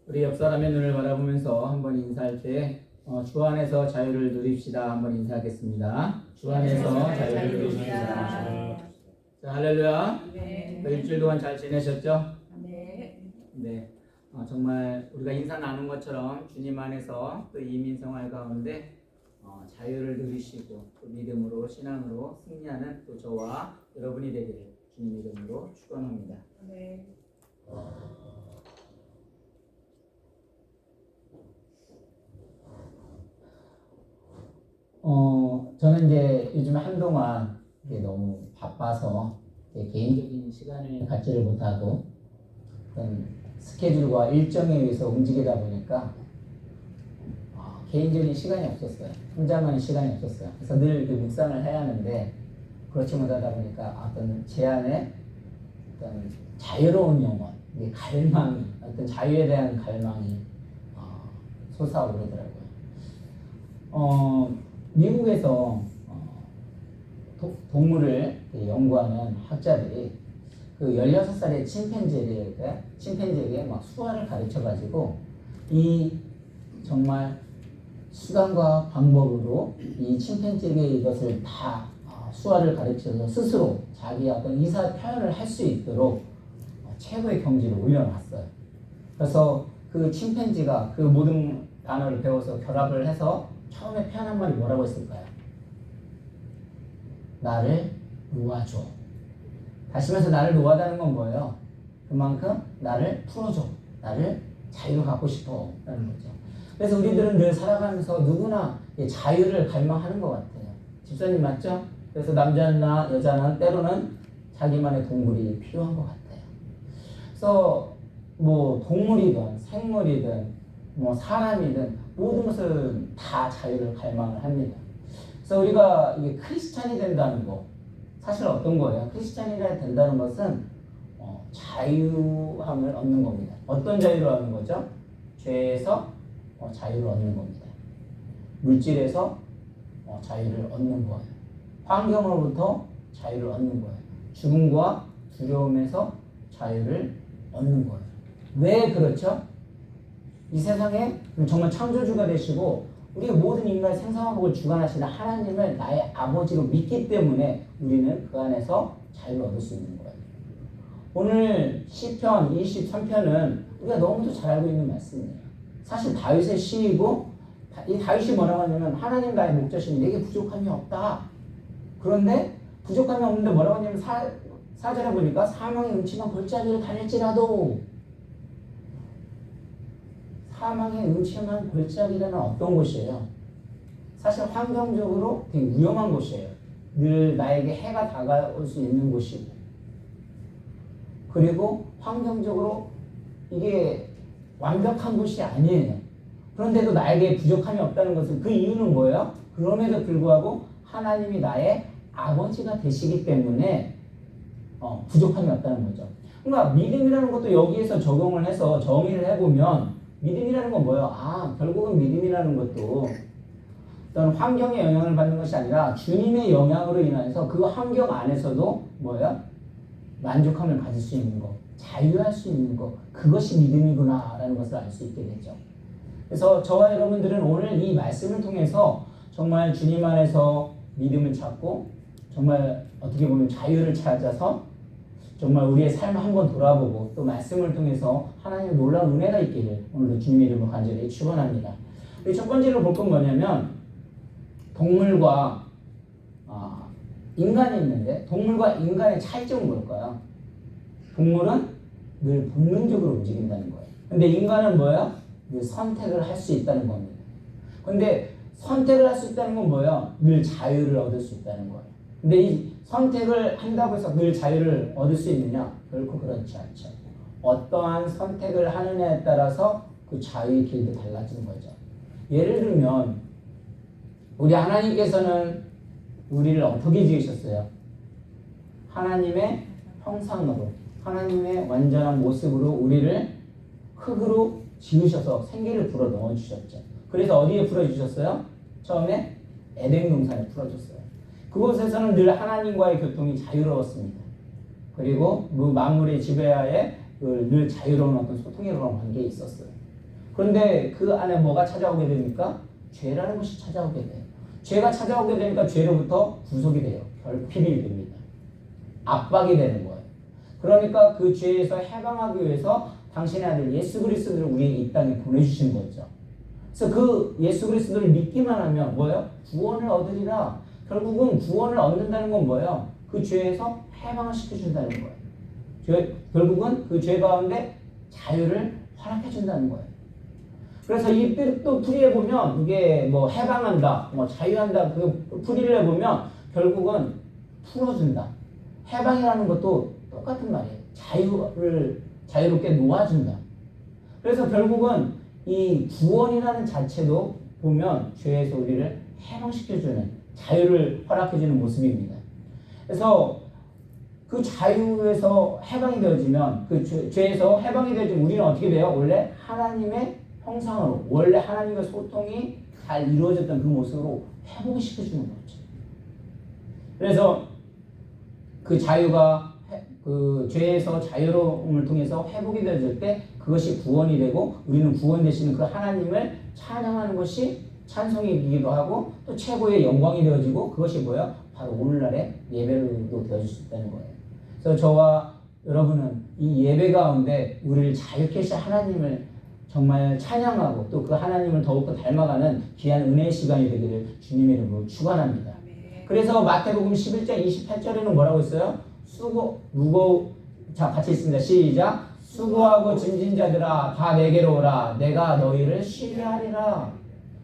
우리 옆 사람의 눈을 바라보면서 한번 인사할 때 주 안에서 자유를 누립시다. 한번 인사하겠습니다. 주 안에서 자유를 누립시다. 자, 할렐루야. 네. 일주일 동안 잘 지내셨죠? 네. 네. 정말 우리가 인사 나눈 것처럼 주님 안에서 또 이민 생활 가운데 자유를 누리시고 또 믿음으로 신앙으로 승리하는 또 저와 여러분이 되기를 주님 이름으로 축원합니다. 네. 저는 이제 요즘 한동안 너무 바빠서 개인적인 시간을 갖지를 못하고 어떤 스케줄과 일정에 의해서 움직이다 보니까 개인적인 시간이 없었어요. 혼자만의 시간이 없었어요. 그래서 늘 묵상을 해야 하는데 그렇지 못하다 보니까 어떤 제 안에 어떤 자유로운 영혼, 갈망이, 어떤 자유에 대한 갈망이 솟아오르더라고요. 미국에서 동물을 연구하는 학자들이 그 16살의 침팬지에게 막 수화를 가르쳐가지고 이 정말 수단과 방법으로 이 침팬지에게 이것을 다 수화를 가르쳐서 스스로 자기 어떤 의사 표현을 할 수 있도록 최고의 경지를 올려놨어요. 그래서 그 침팬지가 그 모든 단어를 배워서 결합을 해서 처음에 표현한 말이 뭐라고 했을까요? 나를 놓아줘. 다시 말해서 나를 놓아다는 건 뭐예요? 그만큼 나를 풀어줘. 나를 자유를 갖고 싶어 라는 거죠. 그래서 우리들은 늘 살아가면서 누구나 자유를 갈망하는 것 같아요. 집사님 맞죠? 그래서 남자나 여자는 때로는 자기만의 동물이 필요한 것 같아요. 그래서 뭐 동물이든 생물이든 뭐 사람이든 모든 것은 다 자유를 갈망을 합니다. 그래서 우리가 이게 크리스찬이 된다는 거 사실 어떤 거예요? 크리스찬이 된다는 것은 자유함을 얻는 겁니다. 어떤 자유를 얻는 거죠? 죄에서 자유를 얻는 겁니다. 물질에서 자유를 얻는 거예요. 환경으로부터 자유를 얻는 거예요. 죽음과 두려움에서 자유를 얻는 거예요. 왜 그렇죠? 이 세상에 정말 창조주가 되시고 우리 모든 인간의 생사화복을 주관하시는 하나님을 나의 아버지로 믿기 때문에 우리는 그 안에서 자유를 얻을 수 있는 거예요. 오늘 시편 23편은 우리가 너무도 잘 알고 있는 말씀이에요. 사실 다윗의 시이고 이 다윗이 뭐라고 하냐면 하나님 나의 목자시니 내게 부족함이 없다. 그런데 부족함이 없는데 뭐라고 하냐면 4절에 보니까 사망의 음침한 골짜기를 다닐지라도 사망의 음침한 골짜기라는 어떤 곳이에요? 사실 환경적으로 되게 위험한 곳이에요. 늘 나에게 해가 다가올 수 있는 곳이고 그리고 환경적으로 이게 완벽한 곳이 아니에요. 그런데도 나에게 부족함이 없다는 것은 그 이유는 뭐예요? 그럼에도 불구하고 하나님이 나의 아버지가 되시기 때문에 부족함이 없다는 거죠. 그러니까 믿음이라는 것도 여기에서 적용을 해서 정의를 해보면 믿음이라는 건 뭐예요? 결국은 믿음이라는 것도 어떤 환경의 영향을 받는 것이 아니라 주님의 영향으로 인해서 그 환경 안에서도 뭐예요? 만족함을 가질 수 있는 것, 자유할 수 있는 것, 그것이 믿음이구나라는 것을 알 수 있게 되죠. 그래서 저와 여러분들은 오늘 이 말씀을 통해서 정말 주님 안에서 믿음을 찾고 정말 어떻게 보면 자유를 찾아서 정말 우리의 삶을 한번 돌아보고 또 말씀을 통해서 하나님의 놀라운 은혜가 있기를 오늘도 주님의 이름으로 간절히 축원합니다. 우리 첫 번째로 볼 건 뭐냐면 동물과 인간이 있는데 동물과 인간의 차이점은 뭘까요? 동물은 늘 본능적으로 움직인다는 거예요. 근데 인간은 뭐예요? 늘 선택을 할 수 있다는 겁니다. 근데 선택을 할 수 있다는 건 뭐예요? 늘 자유를 얻을 수 있다는 거예요. 근데 이 선택을 한다고 해서 늘 자유를 얻을 수 있느냐? 결코 그렇지 않죠. 어떠한 선택을 하느냐에 따라서 그 자유의 길도 달라지는 거죠. 예를 들면 우리 하나님께서는 우리를 어떻게 지으셨어요? 하나님의 형상으로 하나님의 완전한 모습으로 우리를 흙으로 지으셔서 생기를 불어 넣어주셨죠. 그래서 어디에 풀어주셨어요? 처음에 에덴 동산에 풀어줬어요. 그곳에서는 늘 하나님과의 교통이 자유로웠습니다. 그리고 그 만물의 지배하에 늘 자유로운 어떤 소통의 그런 관계에 있었어요. 그런데 그 안에 뭐가 찾아오게 됩니까? 죄라는 것이 찾아오게 돼요. 죄가 찾아오게 되니까 죄로부터 구속이 돼요. 결핍이 됩니다. 압박이 되는 거예요. 그러니까 그 죄에서 해방하기 위해서 당신의 아들 예수 그리스도를 우리에게 이 땅에 보내주신 거죠. 그래서 그 예수 그리스도를 믿기만 하면 뭐예요? 구원을 얻으리라. 결국은 구원을 얻는다는 건 뭐예요? 그 죄에서 해방을 시켜준다는 거예요. 결국은 그 죄 가운데 자유를 허락해 준다는 거예요. 그래서 이 또 풀이에 보면 이게 뭐 해방한다, 뭐 자유한다 그 풀이를 해보면 결국은 풀어준다. 해방이라는 것도 똑같은 말이에요. 자유롭게 놓아준다. 그래서 결국은 이 구원이라는 자체도 보면 죄에서 우리를 해방시켜주는 자유를 허락해주는 모습입니다. 그래서 그 자유에서 해방이 되어지면 그 죄에서 해방이 되어지면 우리는 어떻게 돼요? 원래 하나님의 형상으로 원래 하나님과 소통이 잘 이루어졌던 그 모습으로 회복을 시켜주는 거죠. 그래서 그 자유가 그 죄에서 자유로움을 통해서 회복이 되어질 때 그것이 구원이 되고 우리는 구원 되시는 그 하나님을 찬양하는 것이 찬송이기도 하고 또 최고의 영광이 되어지고 그것이 뭐예요? 바로 오늘날의 예배로도 되어질 수 있다는 거예요. 그래서 저와 여러분은 이 예배 가운데 우리를 자유케 하신 하나님을 정말 찬양하고 또 그 하나님을 더욱더 닮아가는 귀한 은혜의 시간이 되기를 주님의 이름으로 축원합니다. 그래서 마태복음 11장 28절에는 뭐라고 했어요? 자, 같이 있습니다. 시작. 수고하고 짐진 자들아 다 내게로 오라. 내가 너희를 쉬게 하리라.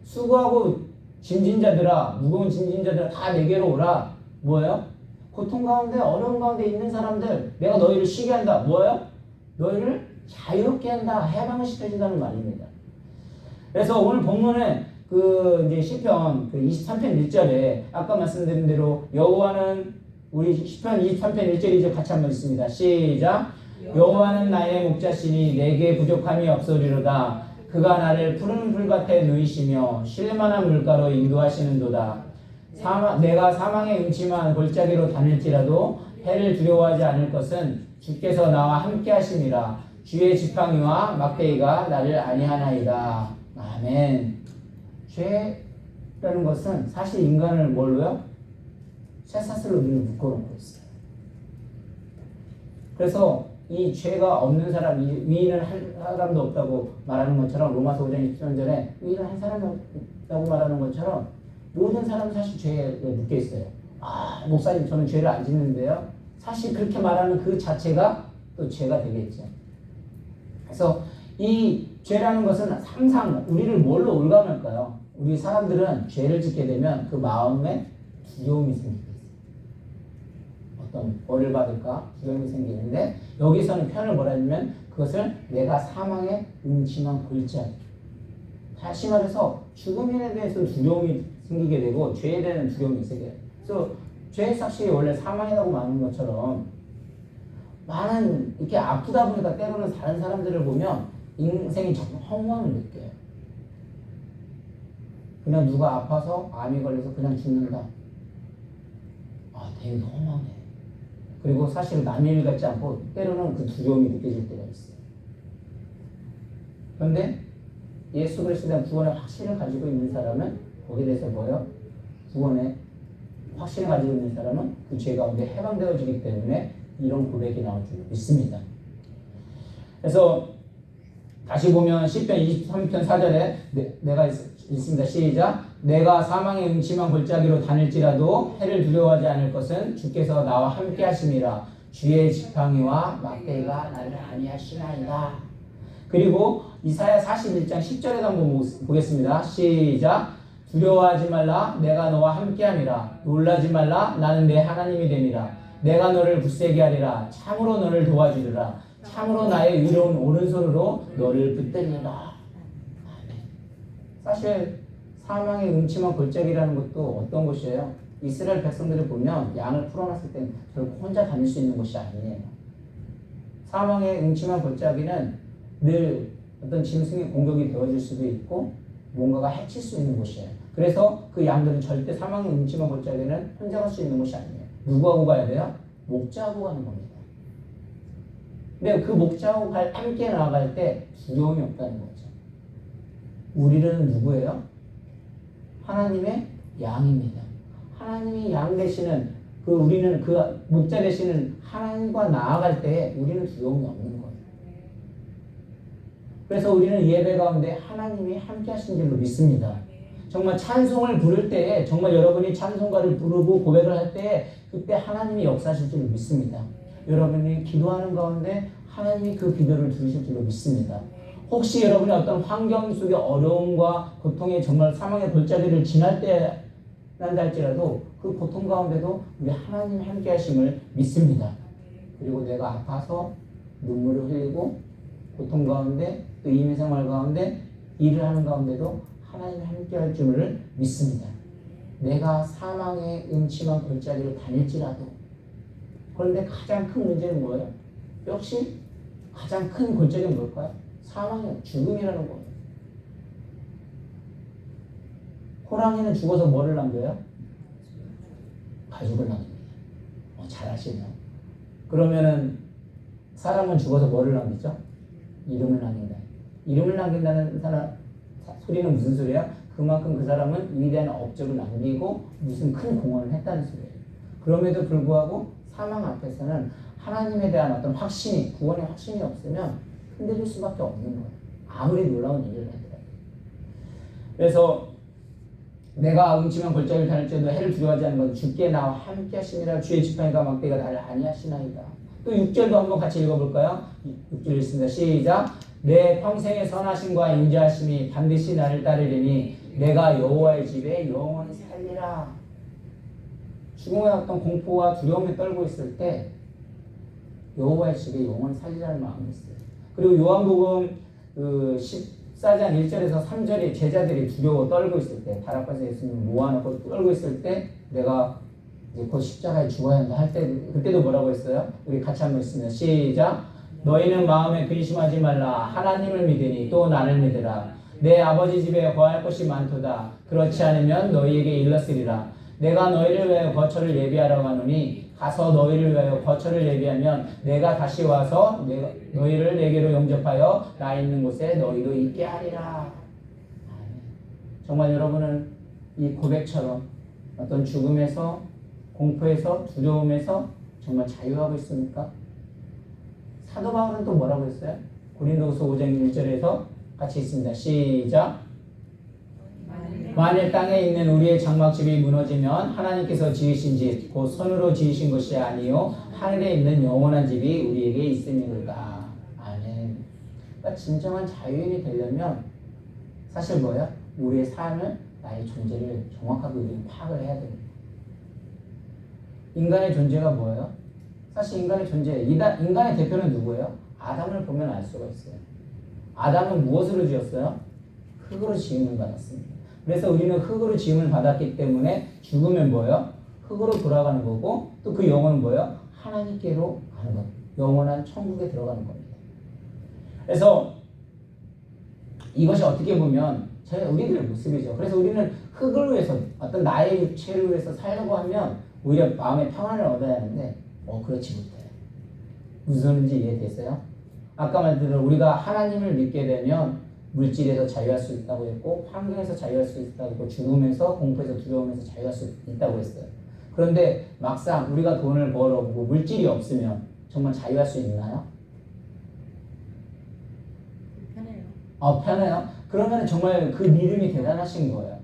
수고하고 짐진 자들아, 무거운 짐진 자들아 다 내게로 오라. 뭐예요? 고통 가운데 어려움 가운데 있는 사람들 내가 너희를 쉬게 한다. 뭐예요? 너희를 자유롭게 한다. 해방을 시켜준다는 말입니다. 그래서 오늘 본문에 그 이제 시편 그 23편 1절에 아까 말씀드린 대로 여호와는 우리 시편 23편 1절 이제 같이 한번 읽습니다. 시작. 여호와는 나의 목자시니 내게 부족함이 없으리로다. 그가 나를 푸른 풀밭에 누이시며 쉴만한 물가로 인도하시는도다. 내가 사망의 음침한 골짜기로 다닐지라도 해를 두려워하지 않을 것은 주께서 나와 함께 하심이라. 주의 지팡이와 막대기가 나를 안위하나이다. 아멘. 죄라는 것은 사실 인간을 뭘로요? 쇠사슬로 우리를 묶어놓고 있어요. 그래서 이 죄가 없는 사람, 위인을 할 사람도 없다고 말하는 것처럼 로마서 5장 23절에 위인을 한 사람이 없다고 말하는 것처럼 모든 사람은 사실 죄에 묶여 있어요. 아, 목사님 저는 죄를 안 짓는데요. 사실 그렇게 말하는 그 자체가 또 죄가 되겠죠. 그래서 이 죄라는 것은 항상 우리를 뭘로 올감할까요? 우리 사람들은 죄를 짓게 되면 그 마음에 두려움이 생기게 있어요. 어떤 벌을 받을까 두려움이 생기는데 여기서는 표현을 뭐라 하냐면 그것을 내가 사망의 음침한 골짜기. 다시 말해서 죽음에 대해서 두려움이 생기게 되고 죄에 대한 두려움이 생겨요. 그래서 죄의 삭실이 원래 사망이라고 말하는 것처럼 많은 이렇게 아프다 보니까 때로는 다른 사람들을 보면 인생이 정말 허무함을 느껴요. 그냥 누가 아파서 암이 걸려서 그냥 죽는다. 아, 되게 허무하네. 그리고 사실 남의 일 같지 않고 때로는 그 두려움이 느껴질 때가 있어요. 그런데 예수 그리스도에 대한 구원의 확신을 가지고 있는 사람은 거기에 대해서 뭐예요? 구원의 확신을 가지고 있는 사람은 그 죄 가운데 해방되어지기 때문에 이런 고백이 나올 줄 믿습니다. 그래서 다시 보면 시편 23편 4절에 내가 있습니다. 시작. 내가 사망의 음침한 골짜기로 다닐지라도 해를 두려워하지 않을 것은 주께서 나와 함께 하심이라. 주의 지팡이와 막대기가 나를 안위하시나이다. 그리고 이사야 41장 10절에도 한번 보겠습니다. 시작. 두려워하지 말라. 내가 너와 함께함이라. 놀라지 말라. 나는 내 하나님이 됨이라. 내가 너를 굳세게 하리라. 참으로 너를 도와주리라. 참으로 나의 의로운 오른손으로 너를 붙들리라. 사실 사망의 음침한 골짜기라는 것도 어떤 곳이에요? 이스라엘 백성들을 보면 양을 풀어놨을 때 결국 혼자 다닐 수 있는 곳이 아니에요. 사망의 음침한 골짜기는 늘 어떤 짐승의 공격이 되어질 수도 있고 뭔가가 해칠 수 있는 곳이에요. 그래서 그 양들은 절대 사망의 음침한 골짜기는 혼자 갈 수 있는 곳이 아니에요. 누구하고 가야 돼요? 목자하고 가는 겁니다. 근데 그 목자하고 함께 나아갈 때 두려움이 없다는 거죠. 우리는 누구예요? 하나님의 양입니다. 하나님이 양 되시는 우리는 그 목자 되시는 하나님과 나아갈 때 우리는 두려움이 없는 거예요. 그래서 우리는 예배 가운데 하나님이 함께 하신 줄로 믿습니다. 정말 찬송을 부를 때 정말 여러분이 찬송가를 부르고 고백을 할 때 그때 하나님이 역사하실 줄로 믿습니다. 여러분이 기도하는 가운데 하나님이 그 기도를 들으실 줄로 믿습니다. 혹시 여러분이 어떤 환경 속의 어려움과 고통의 정말 사망의 골짜기를 지날 때 난다 할지라도 그 고통 가운데도 우리 하나님 함께 하심을 믿습니다. 그리고 내가 아파서 눈물을 흘리고 고통 가운데 또 임의생활 가운데 일을 하는 가운데도 하나님 함께 할 줄을 믿습니다. 내가 사망의 음침한 골짜기를 다닐지라도 그런데 가장 큰 문제는 뭐예요? 역시 가장 큰 골짜기는 뭘까요? 사망이요. 죽음이라는 거예요. 호랑이는 죽어서 뭐를 남겨요? 가죽을 남깁니다. 잘 아시네요. 그러면은 사람은 죽어서 뭐를 남기죠? 이름을 남긴다. 이름을 남긴다는 소리는 무슨 소리야? 그만큼 그 사람은 위대한 업적을 남기고 무슨 큰 공헌을 했다는 소리예요. 그럼에도 불구하고 사망 앞에서는 하나님에 대한 어떤 확신이, 구원의 확신이 없으면 흔들릴 수밖에 없는 거예요. 아무리 놀라운 일을 하더라도. 그래서 내가 음침한 골짜기를 다닐지라도 해를 두려워하지 않는 것 주께 나와 함께 하시니라. 주의 지팡이가 막대가 나를 아니하시나이다. 또 6절도 한번 같이 읽어볼까요? 6절 읽습니다. 시작. 내 평생의 선하심과 인자하심이 반드시 나를 따르리니 내가 여호와의 집에 영원히 살리라. 죽음의 어떤 공포와 두려움에 떨고 있을 때 여호와의 집에 영원히 살리라는 마음이 있어요. 그리고 요한복음 14장 1절에서 3절에 제자들이 두려워 떨고 있을 때, 발 앞에서 예수님을 모아놓고 떨고 있을 때 내가 이제 곧 십자가에 죽어야 한다 할 때, 그때도 뭐라고 했어요? 우리 같이 한번 읽습니다. 시작. 너희는 마음에 근심하지 말라. 하나님을 믿으니 또 나를 믿으라. 내 아버지 집에 거할 곳이 많도다. 그렇지 않으면 너희에게 일렀으리라. 내가 너희를 위하여 거처를 예비하라고 하노니 가서 너희를 위하여 거처를 예비하면 내가 다시 와서 너희를 내게로 영접하여 나 있는 곳에 너희도 있게 하리라. 정말 여러분은 이 고백처럼 어떤 죽음에서, 공포에서, 두려움에서 정말 자유하고 있습니까? 사도 바울은 또 뭐라고 했어요? 고린도후서 5장 1절에서 같이 있습니다. 시작. 만일 땅에 있는 우리의 장막집이 무너지면 하나님께서 지으신 집, 곧 손으로 지으신 것이 아니요 하늘에 있는 영원한 집이 우리에게 있음이로다. 아멘. 그러니까 진정한 자유인이 되려면 사실 뭐예요? 우리의 삶을, 나의 존재를 정확하게 우리는 파악을 해야 됩니다. 인간의 존재가 뭐예요? 사실 인간의 존재, 인간의 대표는 누구예요? 아담을 보면 알 수가 있어요. 아담은 무엇으로 지었어요? 흙으로 지음을 받았습니다. 그래서 우리는 흙으로 지음을 받았기 때문에 죽으면 뭐예요? 흙으로 돌아가는 거고, 또 그 영혼은 뭐예요? 하나님께로 가는 것, 영원한 천국에 들어가는 겁니다. 그래서 이것이 어떻게 보면 우리들의 모습이죠. 그래서 우리는 흙을 위해서, 어떤 나의 육체를 위해서 살려고 하면 오히려 마음의 평안을 얻어야 하는데 그렇지 못해요. 무슨 소리인지 이해됐어요? 아까 말대로 우리가 하나님을 믿게 되면 물질에서 자유할 수 있다고 했고, 환경에서 자유할 수 있다고 했고, 죽음에서, 공포에서, 두려움에서 자유할 수 있다고 했어요. 그런데 막상 우리가 돈을 벌어보고 물질이 없으면 정말 자유할 수 있나요? 편해요. 편해요? 그러면 정말 그 믿음이 대단하신 거예요.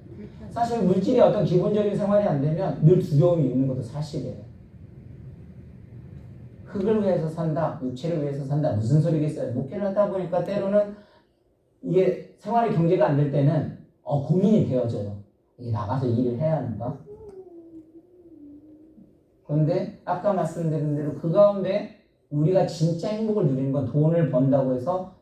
사실 물질이 어떤 기본적인 생활이 안 되면 늘 두려움이 있는 것도 사실이에요. 흙을 위해서 산다, 육체를 위해서 산다, 무슨 소리겠어요? 목회를 하다 보니까 때로는 이게 생활의 경제가 안 될 때는 고민이 되어져요. 이게 나가서 일을 해야 하는가? 그런데 아까 말씀드린 대로 그 가운데 우리가 진짜 행복을 누리는 건 돈을 번다고 해서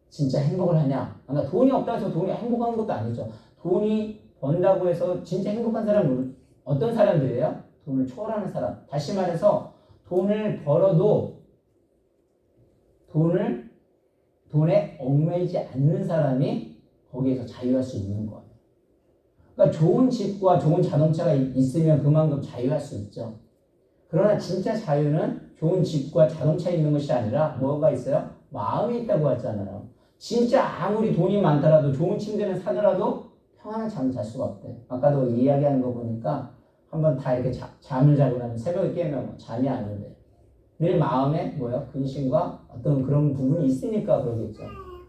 진짜 행복을 하냐? 그러니까 돈이 없다고 해서 돈이 행복한 것도 아니죠. 돈이 번다고 해서 진짜 행복한 사람은 어떤 사람들이에요? 돈을 초월하는 사람. 다시 말해서 돈을 벌어도 돈에 얽매이지 않는 사람이 거기에서 자유할 수 있는 거예요. 그러니까 좋은 집과 좋은 자동차가 있으면 그만큼 자유할 수 있죠. 그러나 진짜 자유는 좋은 집과 자동차에 있는 것이 아니라 뭐가 있어요? 마음이 있다고 하잖아요. 진짜 아무리 돈이 많더라도 좋은 침대는 사더라도 평안한 잠을 잘 수가 없대. 아까도 이야기하는 거 보니까 한번 다 이렇게 잠을 자고 나면 새벽에 깨면 뭐 잠이 안 온대. 늘 마음에 뭐요? 근심과 어떤 그런 부분이 있으니까 그러겠죠.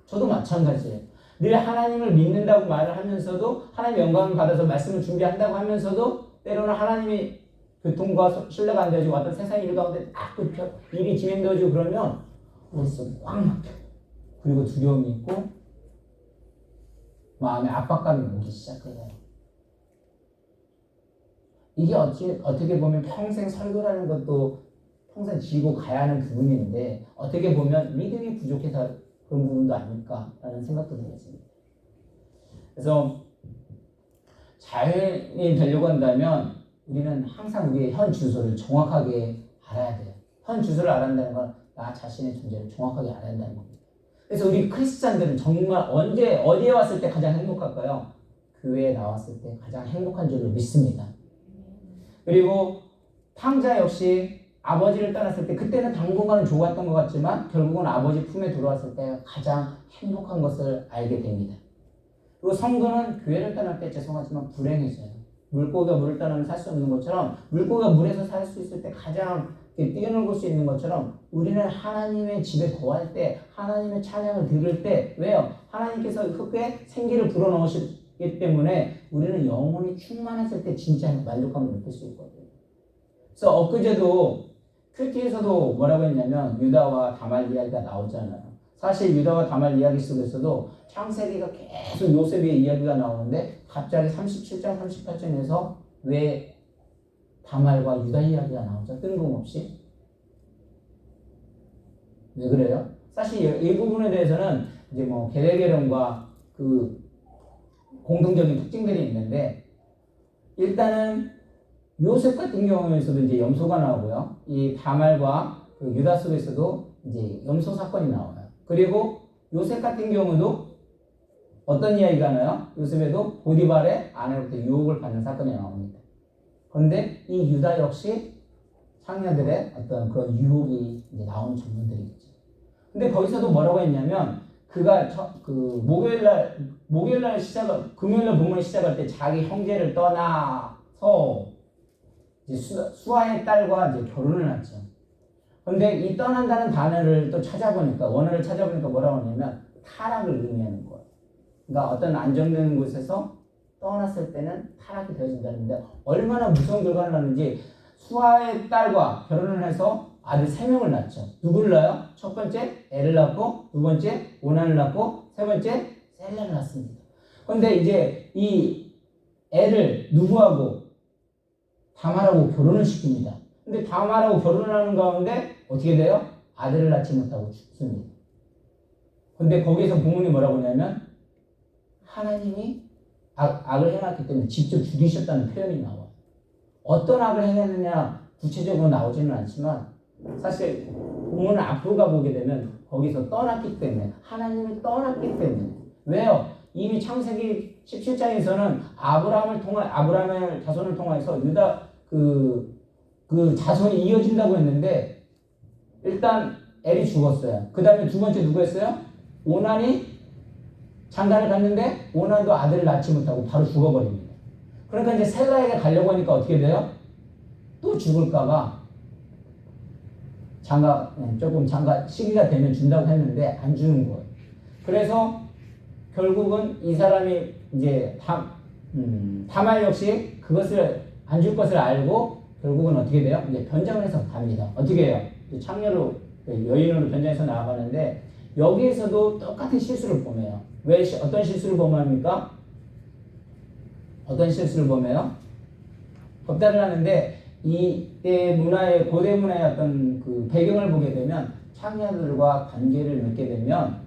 저도 마찬가지예요. 늘 하나님을 믿는다고 말을 하면서도 하나님의 영광을 받아서 말씀을 준비한다고 하면서도 때로는 하나님이 교통과 신뢰가 안 되어지고 어떤 세상 일 가운데 딱 일이 진행되어지고 그러면 머릿속이 꽉 막혀. 그리고 두려움이 있고 마음에 압박감이 오기 시작해요. 이게 어떻게 보면 평생 설교라는 것도 평생 지고 가야 하는 부분인데 어떻게 보면 믿음이 부족해서 그런 부분도 아닐까라는 생각도 들었습니다. 그래서 자연이 되려고 한다면 우리는 항상 우리의 현 주소를 정확하게 알아야 돼요. 현 주소를 알아야 건 나 자신의 존재를 정확하게 알아야 한다는 겁니다. 그래서 우리 크리스찬들은 정말 어디에 왔을 때 가장 행복할까요? 교회에 나왔을 때 가장 행복한 줄로 믿습니다. 그리고 탕자 역시 아버지를 떠났을 때 그때는 당분간은 좋았던 것 같지만 결국은 아버지 품에 들어왔을 때 가장 행복한 것을 알게 됩니다. 그리고 성도는 교회를 떠날 때 죄송하지만 불행해져요. 물고기가 물을 떠나면 살 수 없는 것처럼 물고기가 물에서 살 수 있을 때 가장 뛰어놀 수 있는 것처럼 우리는 하나님의 집에 거할 때 하나님의 찬양을 들을 때 왜요? 하나님께서 흙에 생기를 불어넣으시기 때문에 우리는 영혼이 충만했을 때 진짜 만족감을 느낄 수 있거든요. 그래서 엊그제도 큐티에서도 뭐라고 했냐면 유다와 다말 이야기가 나오잖아요. 사실 유다와 다말 이야기 속에서도 창세기가 계속 요셉의 이야기가 나오는데 갑자기 37장 38장에서 왜 다말과 유다 이야기가 나오죠? 뜬금없이. 왜 그래요? 사실 이 부분에 대해서는 이제 뭐 계례개론과 그 공통적인 특징들이 있는데 일단은 요셉 같은 경우에서도 이제 염소가 나오고요. 이 다말과 그 유다 속에서도 이제 염소 사건이 나와요. 그리고 요셉 같은 경우도 어떤 이야기가 나요? 요셉에도 보디발의 아내로부터 유혹을 받는 사건이 나옵니다. 그런데 이 유다 역시 상녀들의 어떤 그런 유혹이 이제 나오는 장면들이겠죠. 근데 거기서도 뭐라고 했냐면 그가 금요일날 본문을 시작할 때 자기 형제를 떠나서 이제 수아의 딸과 이제 결혼을 하죠. 그런데 이 떠난다는 단어를 또 찾아보니까 원어를 찾아보니까 뭐라고 하냐면 타락을 의미하는 거예요. 그러니까 어떤 안정된 곳에서 떠났을 때는 타락이 되어진다는데 얼마나 무서운 결과를 낳는지 수아의 딸과 결혼을 해서 아들 3명을 낳죠. 누구를 낳아요? 첫 번째 애를 낳고 두 번째 오난을 낳고 세 번째 셀라를 낳습니다. 그런데 이제 이 애를 누구하고 다말하고 결혼을 시킵니다. 근데 다말하고 결혼을 하는 가운데 어떻게 돼요? 아들을 낳지 못하고 죽습니다. 근데 거기에서 본문이 뭐라고 하냐면 하나님이 악을 행했기 때문에 직접 죽이셨다는 표현이 나와요. 어떤 악을 행했느냐 구체적으로 나오지는 않지만 사실 본문을 앞으로 가보게 되면 거기서 떠났기 때문에 하나님을 떠났기 때문에 왜요? 이미 창세기 17장에서는 아브라함의 자손을 통해서 유다 그 자손이 이어진다고 했는데 일단 엘이 죽었어요. 그 다음에 두 번째 누구였어요? 오난이 장가를 갔는데 오난도 아들을 낳지 못하고 바로 죽어버립니다. 그러니까 이제 셀라에게 가려고 하니까 어떻게 돼요? 또 죽을까봐 장가 시기가 되면 준다고 했는데 안 주는 거예요. 그래서 결국은 이 사람이 이제 다말 역시 그것을 안 줄 것을 알고 결국은 어떻게 돼요? 이제 변장을 해서 갑니다. 어떻게 해요? 창녀로 여인으로 변장해서 나아가는데 여기에서도 똑같은 실수를 범해요. 왜 어떤 실수를 범합니까? 어떤 실수를 범해요? 법다를 하는데 이때 문화의 고대 문화의 어떤 그 배경을 보게 되면 창녀들과 관계를 맺게 되면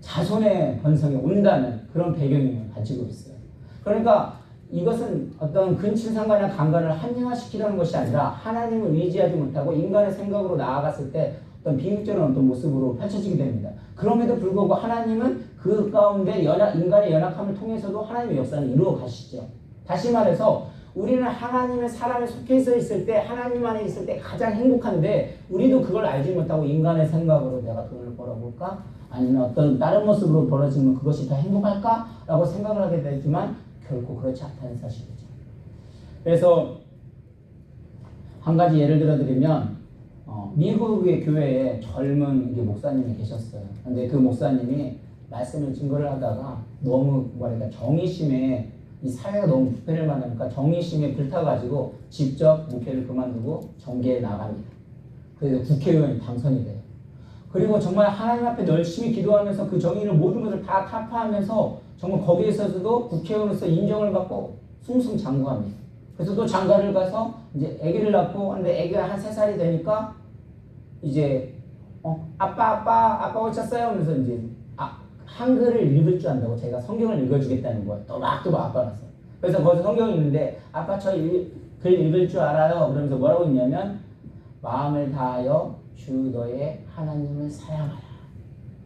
자손의 번성이 온다는 그런 배경을 가지고 있어요. 그러니까 이것은 어떤 근친상간이나 강간을 합리화시키려는 것이 아니라 하나님을 의지하지 못하고 인간의 생각으로 나아갔을 때 어떤 비극적인 어떤 모습으로 펼쳐지게 됩니다. 그럼에도 불구하고 하나님은 그 가운데 인간의 연약함을 통해서도 하나님의 역사를 이루어 가시죠. 다시 말해서 우리는 하나님의 사람에 속해서 있을 때 하나님 안에 있을 때 가장 행복한데 우리도 그걸 알지 못하고 인간의 생각으로 내가 돈을 벌어볼까? 아니면 어떤 다른 모습으로 벌어지면 그것이 더 행복할까라고 생각을 하게 되지만 결코 그렇지 않다는 사실이죠. 그래서 한 가지 예를 들어 드리면 미국의 교회에 젊은 목사님이 계셨어요. 근데 그 목사님이 말씀을 증거를 하다가 너무 정의심에 이 사회가 너무 불편을 만나니까 정의심에 불타가지고 직접 목회를 그만두고 정계에 나갑니다. 그래서 국회의원이 당선이 돼요. 그리고 정말 하나님 앞에 열심히 기도하면서 그 정의를 모든 것을 다 타파하면서 정말 거기에서도 국회의원으로서 인정을 받고 승승장구합니다. 그래서 또 장가를 가서 이제 아기를 낳고 하는데 아기가 한 3살이 되니까 이제 아빠 오셨어요? 하면서 이제 한글을 읽을 줄 안다고 제가 성경을 읽어주겠다는 거예요. 또박또박 아빠라서. 그래서 거기서 성경이 있는데 아빠 저 글 읽을 줄 알아요. 그러면서 뭐라고 있냐면 마음을 다하여 주 너의 하나님을 사랑하라.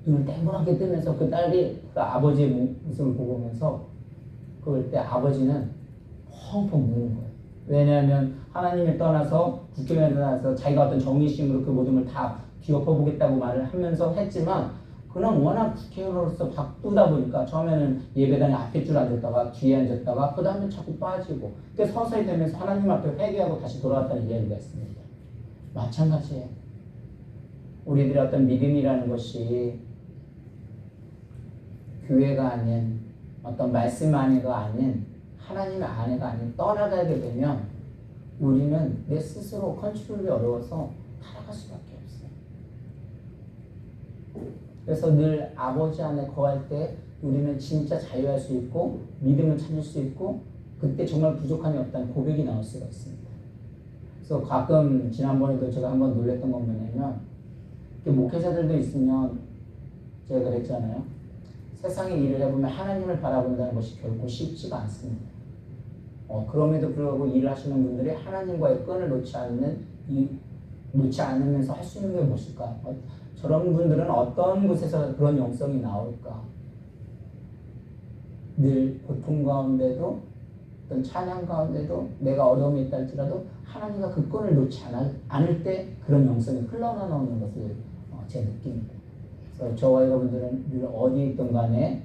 눈을 땡그랗게 뜨면서 그 딸이 그 아버지의 모습을 보면서 그럴 때 아버지는 펑펑 우는 거예요. 왜냐하면 하나님을 떠나서 국경에 떠나서 자기가 어떤 정의심으로 그 모든 걸 다 뒤엎어보겠다고 말을 하면서 했지만 그는 워낙 국회의원으로서 바쁘다 보니까 처음에는 예배당에 앞에 줄 앉았다가 뒤에 앉았다가 그 다음에 자꾸 빠지고 그때 서서히 되면서 하나님 앞에 회개하고 다시 돌아왔다는 이야기가 있습니다. 마찬가지예요. 우리들의 어떤 믿음이라는 것이 교회가 아닌 어떤 말씀 안에가 아닌 하나님의 안에가 아닌 떠나가게 되면 우리는 내 스스로 컨트롤이 어려워서 타락할 수밖에 없어요. 그래서 늘 아버지 안에 거할 때 우리는 진짜 자유할 수 있고 믿음을 찾을 수 있고 그때 정말 부족함이 없다는 고백이 나올 수가 있습니다. 그래서 가끔 지난번에도 제가 한번 놀랬던 건 뭐냐면 목회자들도 있으면 제가 그랬잖아요. 세상의 일을 해보면 하나님을 바라본다는 것이 결코 쉽지가 않습니다. 그럼에도 불구하고 일을 하시는 분들이 하나님과의 끈을 놓지 않으면서 할 수 있는 게 무엇일까? 저런 분들은 어떤 곳에서 그런 영성이 나올까? 늘 고통 가운데도 어떤 찬양 가운데도 내가 어려움이 있다 할지라도 하나님과 그 끈을 놓지 않을 때 그런 영성이 흘러나오는 것을 제 느낌입니다. 그래서 저와 여러분들은 늘 어디에 있든 간에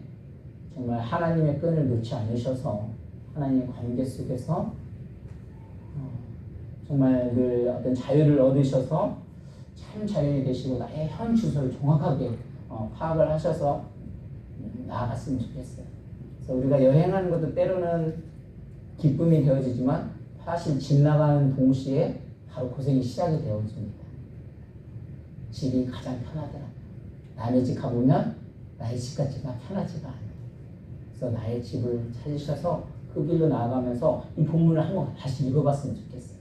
정말 하나님의 끈을 놓지 않으셔서 하나님의 관계 속에서 정말 늘 어떤 자유를 얻으셔서 참 자유인이 되시고 나의 현 주소를 정확하게 파악을 하셔서 나아갔으면 좋겠어요. 그래서 우리가 여행하는 것도 때로는 기쁨이 되어지지만 사실 집 나가는 동시에 바로 고생이 시작이 되어집니다. 집이 가장 편하더라. 남의 집 가보면 나의 집 같지가 편하지가 않아요. 그래서 나의 집을 찾으셔서 그 길로 나아가면서 이 본문을 한번 다시 읽어봤으면 좋겠어요.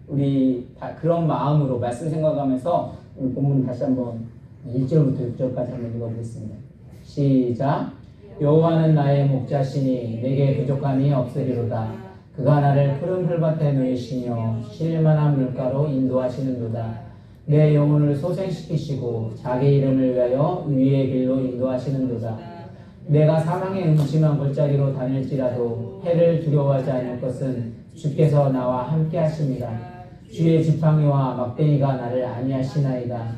우리 다 그런 마음으로 말씀 생각하면서 이 본문 다시 한번 1절부터 6절까지 한번 읽어보겠습니다. 시작. 여호와는 나의 목자시니 내게 부족함이 없으리로다. 그가 나를 푸른 풀밭에 누이시며 쉴만한 물가로 인도하시는도다. 내 영혼을 소생시키시고 자기 이름을 위하여 위의 길로 인도하시는도다. 내가 사망의 음침한 골짜기로 다닐지라도 해를 두려워하지 않을 것은 주께서 나와 함께 하십니다. 주의 지팡이와 막대기가 나를 안위하시나이다.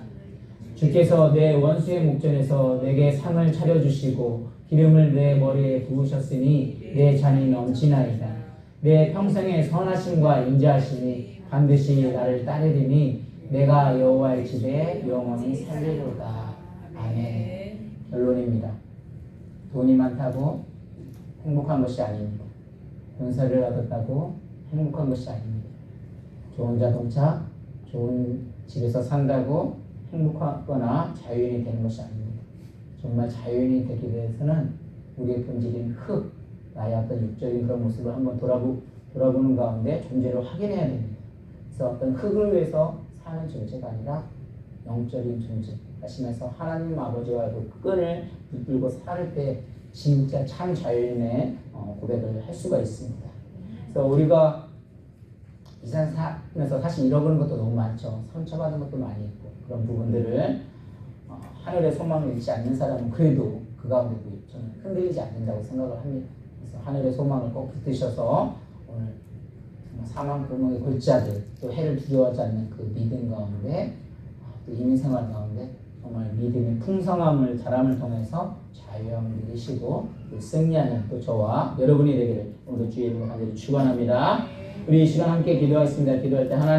주께서 내 원수의 목전에서 내게 상을 차려주시고 기름을 내 머리에 부으셨으니 내 잔이 넘치나이다. 내 평생의 선하심과 인자하심이 반드시 나를 따르리니 내가 여호와의 집에 영원히 살리로다. 아멘. 결론입니다. 돈이 많다고 행복한 것이 아닙니다. 권세를 얻었다고 행복한 것이 아닙니다. 좋은 자동차, 좋은 집에서 산다고 행복하거나 자유인이 되는 것이 아닙니다. 정말 자유인이 되기 위해서는 우리의 본질인 흙, 나의 어떤 육적인 그런 모습을 한번 돌아보는 가운데 존재를 확인해야 됩니다. 그래서 어떤 흙을 위해서 사는 존재가 아니라 영적인 존재, 하시면서 하나님 아버지와 그 끈을 붙들고 살 때 진짜 참 자유인의 고백을 할 수가 있습니다. 그래서 우리가 이 세상 살면서 사실 잃어버린 것도 너무 많죠. 상처받은 것도 많이 있고 그런 부분들을 하늘의 소망을 잃지 않는 사람은 그래도 그 가운데도 저는 흔들리지 않는다고 생각을 합니다. 그래서 하늘의 소망을 꼭 붙드셔서 오늘 사망 골목의 골짜기 또 해를 두려워하지 않는 그 믿음 가운데 또 이민생활 가운데 정말 정말 믿음의 풍성함을 자람을 통해서 자유함을 누리시고 승리하는 또 저와 여러분이 되기를 오늘도 주의 이름으로 간절히 축원합니다. 우리 이 시간 함께 기도하겠습니다. 기도할 때 하나님